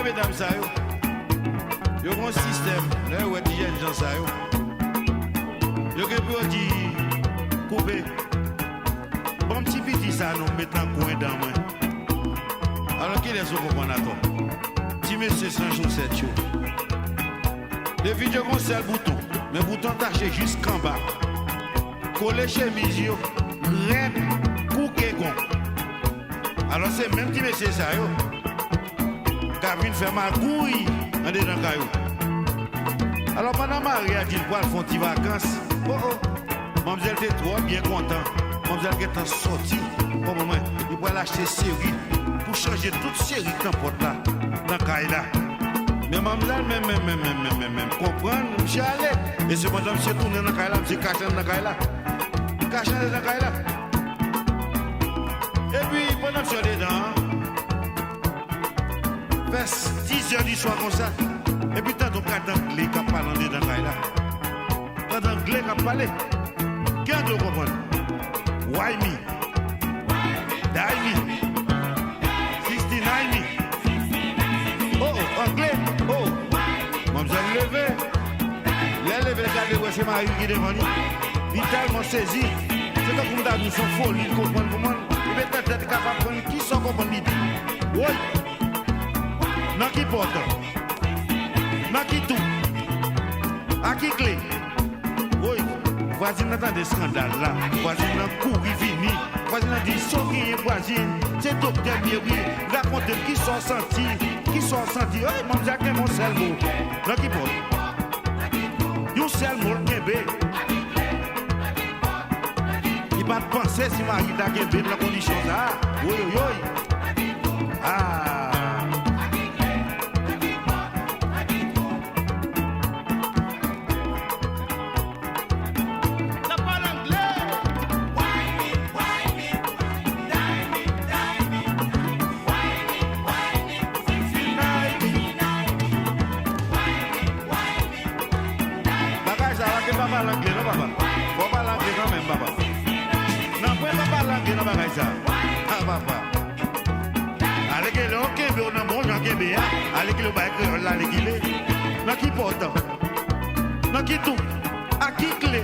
mesdames ça yo un système là où des jeunes gens ça yo que pour dire couper bon petit petit ça nous mettre en coin dans moi alors qu'il est au comprendre attends petit monsieur sans chaussette yo depuis que on seul bouton mais bouton taché jusqu'en bas coller chemise yo red couquet gon alors c'est même petit monsieur ça yo Gavin fait ma couille en dedans caillou. Alors pendant Marie a dit pour faire des vacances. Oh oh. Mademoiselle était trop bien content. Mademoiselle était sortie. Au moment il va l'acheter série pour changer toute série qu'importe là dans caille là. Mais mademoiselle même comprendre, monsieur allé et c'est madame monsieur tourner dans caille là, monsieur caché dans caille là. Caché dans caille là. Et puis pendant que je suis dedans vers 10h du soir comme ça. Et puis t'as donc un anglais qui a parlé dans la là. T'as un anglais qui a parlé. Qui a de comprendre? Why me? Die me? 69 me? Oh, anglais? Oh, mademoiselle levé. Les levé, regardez où c'est Marie qui est devant nous. Il est tellement saisi. C'est comme nous avons son folie, comprendre comment. Il est peut-être capable de prendre qui sont comprendre l'idée. Oui. N'a qui porte, n'a qui tout, À qui clé? Oui, voisine attend des scandales là. Voisine courir vini. Voisine dit sourire voisine. C'est docteur Miri. Raconte qui sont sentis. Qui sont sentis. Oh, mon Jacques, mon seul mot. Là qui porte. Yon seul mot kebe. Il va penser si Marie t'a kebe dans la condition là. Oui, oui, oui. Ah. Papa l'anglais, non papa. Faut pas l'anglais quand même papa. Non, faut pas l'anglais non papa ça. Ah papa. Allez que le ok, mais on a bon Jean Kébé. Allez que le bail là les guilés. Non qui porte. Non qui tout. À qui clé.